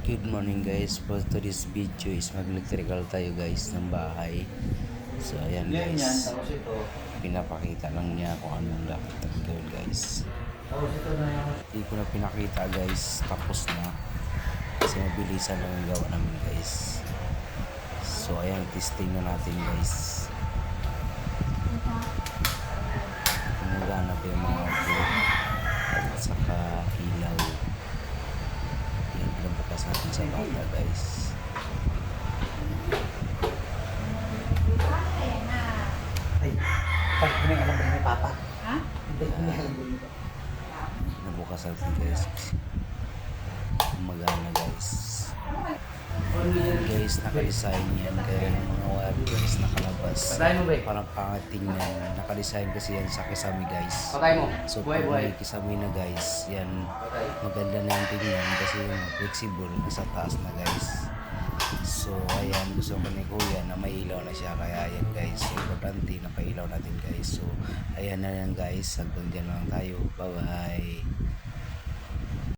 Good morning guys, for today's video is mag-electrical tayo guys ng bahay. So ayan guys, pinapakita lang niya kung anong dapat gawin guys. Hindi ko na pinakita guys, tapos na. Kasi mabilisan lang yung gawa namin guys. So ayan, testing na natin guys. Gumagana ba yung mga board at saka ilaw. Yan, pinabukas natin sa bata guys. Ay, hindi alam ba ni Papa? Ha? Hindi alam ba ni Papa? Nabukas natin guys. Gumagana guys. Guys, naka-design yan. Kaya yung mga wire guys nakalabas. Parang pangit tingnan. Naka-design kasi yan sa kisame guys. So pag may kisame na guys, yan maganda na yung tingnan kasi yung flexible nasa taas na guys. So ayan, gusto ko ni Kuya na may ilaw na siya. Kaya ayan guys, importante na pailaw natin guys. So ayan na yan guys, hanggang dyan lang tayo. Bye bye.